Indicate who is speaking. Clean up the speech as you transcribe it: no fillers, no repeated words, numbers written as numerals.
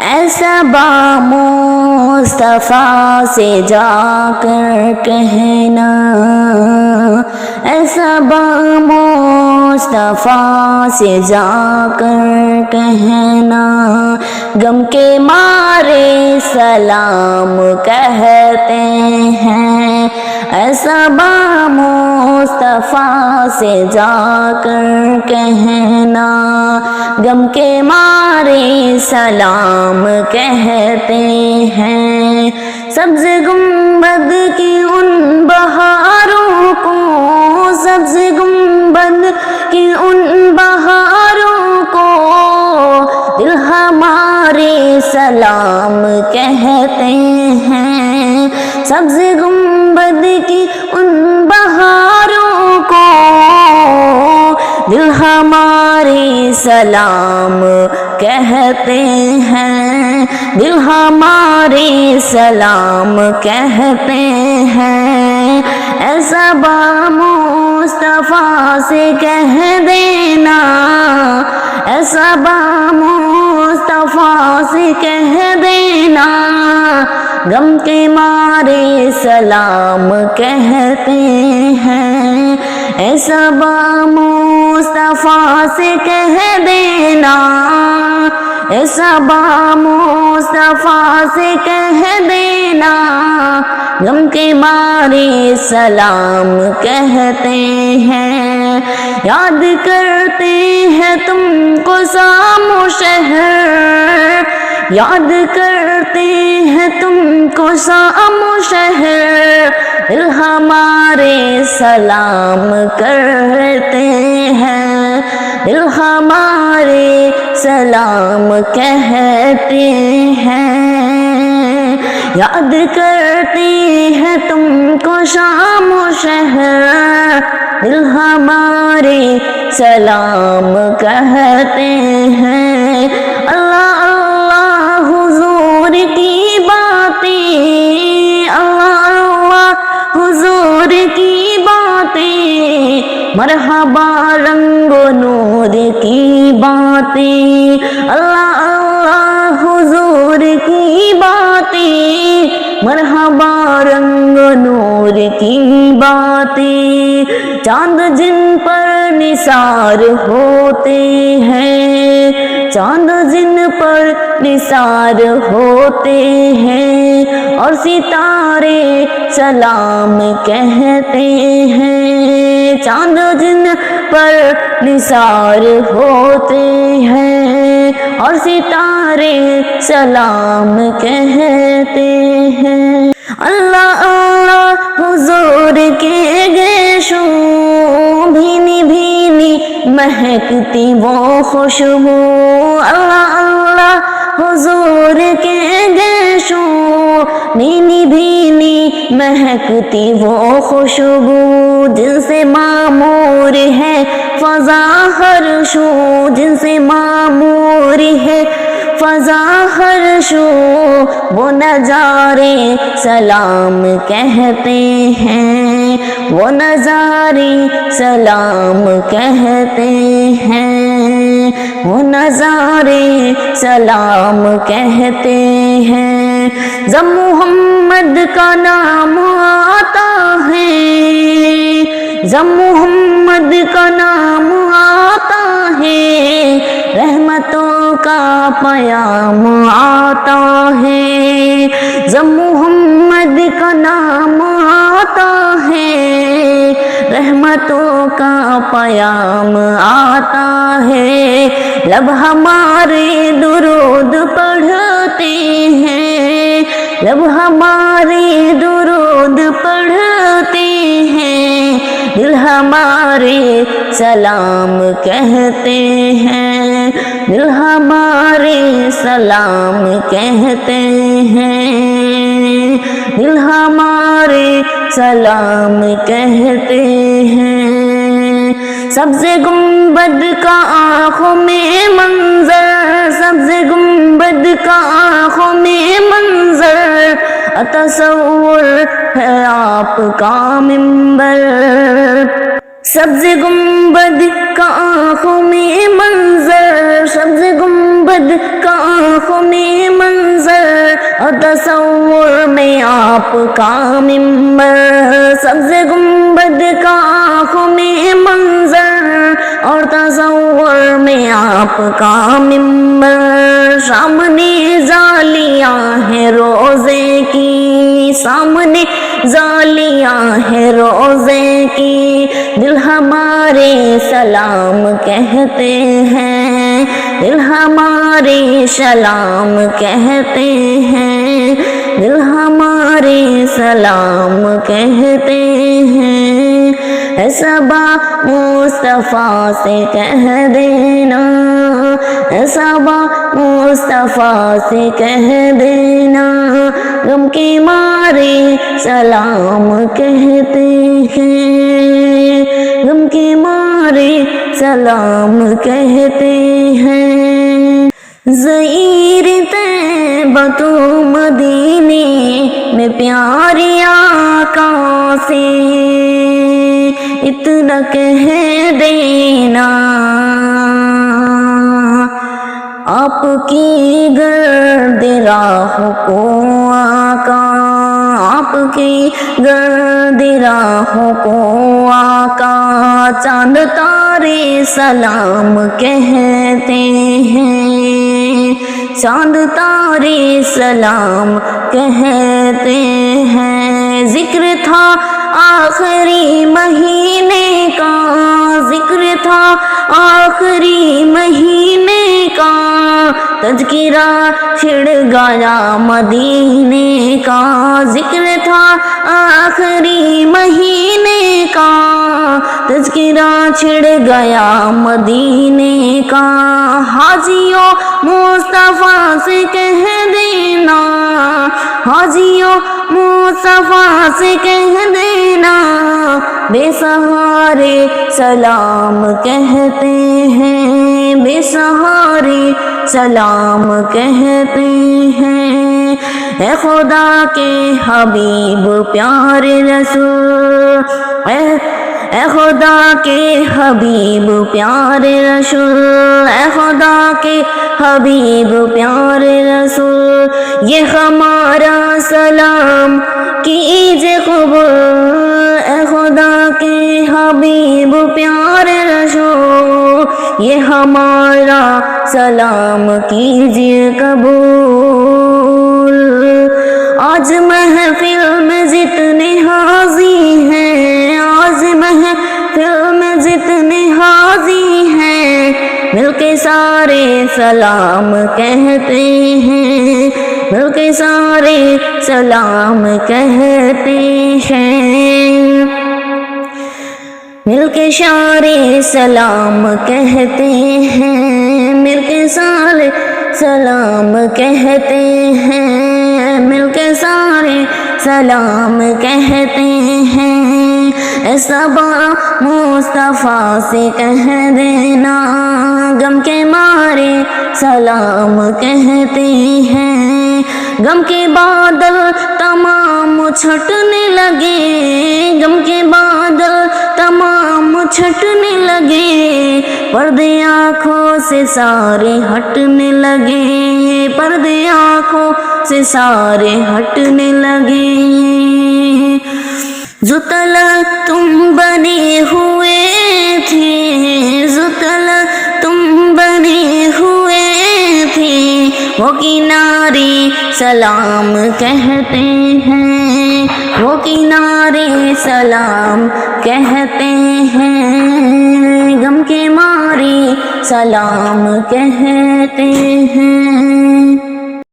Speaker 1: ایسا بامصطفیٰ سے جا کر کہنا، ایسا بامصطفیٰ سے جا کر کہنا، غم کے مارے سلام کہتے ہیں، ایسا بامصطفیٰ سے جا کر کہنا، غم کے مارے سلام کہتے ہیں، سبز گنبد کی ان بہاروں کو، سبز گنبد کی ان بہاروں کو، دل ہمارے سلام کہتے ہیں، سبز گنبد کی ان بہاروں کو، دل ہمارے سلام کہتے ہیں، دل ہمارے سلام کہتے ہیں، ایسا بامصطفیٰ سے کہہ دینا، ایسا بامصطفیٰ سے کہہ دینا، غم کے مارے سلام کہتے ہیں، ایسا بامصطفیٰ سے کہہ دینا، ایسا بامصطفیٰ سے کہہ دینا، غم کے مارے سلام کہتے ہیں، یاد کرتے ہیں تم کو سام و شہر، یاد کرتے ہیں تم کو سام و شہر، دل ہمارے سلام کرتے ہیں، دل ہمارے سلام کہتے ہیں، یاد کرتے ہیں تم کو شام و شہر، دل ہمارے سلام کہتے ہیں، اللہ اللہ حضور کی باتیں، اللہ اللہ حضور کی باتیں، مرحبا رنگ و نور کی باتیں، اللہ اللہ حضور کی باتیں، مرحبا رنگ و نور کی باتیں، چاند جن پر نثار ہوتے ہیں، چاند جن پر نثار ہوتے ہیں، اور ستارے سلام کہتے ہیں، چاند جن پر نثار ہوتے ہیں، اور ستارے سلام کہتے ہیں، اللہ اللہ حضور کے گیشوں، بھینی بھینی مہکتی وہ خوشبو، اللہ اللہ حضور کے گیشوں، بھینی بھینی مہکتی وہ خوشبو، جن سے معمور ہے فضا ہر شو، جن سے معمور ہے فضا ہر شو، وہ نظارے سلام کہتے ہیں، وہ نظارے سلام کہتے ہیں، وہ نظارے سلام کہتے ہیں، جب محمد کا نام آتا ہے، جب محمد کا نام آتا ہے، رحمتوں کا پیام آتا ہے، جب محمد کا نام آتا ہے، رحمتوں کا پیام آتا ہے، لب ہمارے درود پڑھتے ہیں، لب ہمارے درود پڑھتے ہیں، دل ہمارے سلام کہتے ہیں، دل ہمارے سلام کہتے ہیں، دل ہمارے سلام کہتے ہیں، سبز گنبد کا آنکھوں میں منظر، سبز گنبد کا آنکھوں میں منظر، تصور ہے آپ کا منبر، سبز گنبد کا آنکھوں میں منظر، سبز گنبد کا آنکھوں میں منظر، تصور میں آپ کا ممبر، سبز گنبد کا خمی منظر، اور تصور میں آپ کا ممبر، سامنے زالیاں ہیں روزے کی، سامنے زالیاں ہیں روزے کی، دل ہمارے سلام کہتے ہیں، دل ہمارے سلام کہتے ہیں، دل ہمارے سلام کہتے ہیں۔ اے صبا مصطفیٰ سے کہہ دینا، اے صبا مصطفیٰ سے کہہ دینا، غم کے مارے سلام کہتے ہیں، غم کے مارے سلام کہتے ہیں۔ زہیر طیبہ تو مدینے میں پیارے آقا سے اتنا کہہ دینا، آپ کی گرد راہ کو آقا، آپ کی گرد راہ کو آقا، چاند تارے سلام کہتے ہیں، چاند تارے سلام کہتے ہیں۔ ذکر تھا آخری مہینے کا، ذکر تھا آخری مہینے کا، تذکرہ چھڑ گیا مدینے کا، ذکر تھا آخری مہینے کا، تذکرہ چھڑ گیا مدینے کا۔ حاجیوں مصطفیٰ سے کہہ دینا، حاجیوں مصطفیٰ سے کہہ دینا، بے سہارے سلام کہتے ہیں، بے سہارے سلام کہتے ہیں۔ اے خدا کے حبیب پیارے رسول، اے خدا کے حبیب پیارے رسول، اے خدا کے حبیب پیارے رسول، یہ ہمارا سلام کیجے قبول، اے خدا کے حبیب پیارے رسول، یہ ہمارا سلام کیجیے قبول۔ آج محفل میں جتنے حاضی ہیں، آج محفل میں جتنے حاضی ہیں، مل کے سارے سلام کہتے ہیں، مل کے سارے سلام کہتے ہیں، مل کے سارے سلام کہتے ہیں، مل کے سارے سلام کہتے ہیں، مل کے سارے سلام کہتے ہیں۔ اے صبا مصطفیٰ سے کہہ دینا، غم کے مارے سلام کہتے ہیں، غم کے بادل تمام چھٹنے لگے، غم کے بادل تمام چھٹنے لگے، پردے آنکھوں سے سارے ہٹنے لگے، پردے آنکھوں سے سارے ہٹنے لگے۔ جو طلب تم بنے ہوئے تھے، جو طلب تم بنے ہوئے تھے، وہ کنارے سلام کہتے ہیں، وہ کنارے سلام کہتے ہیں، غم کے مارے سلام کہتے ہیں۔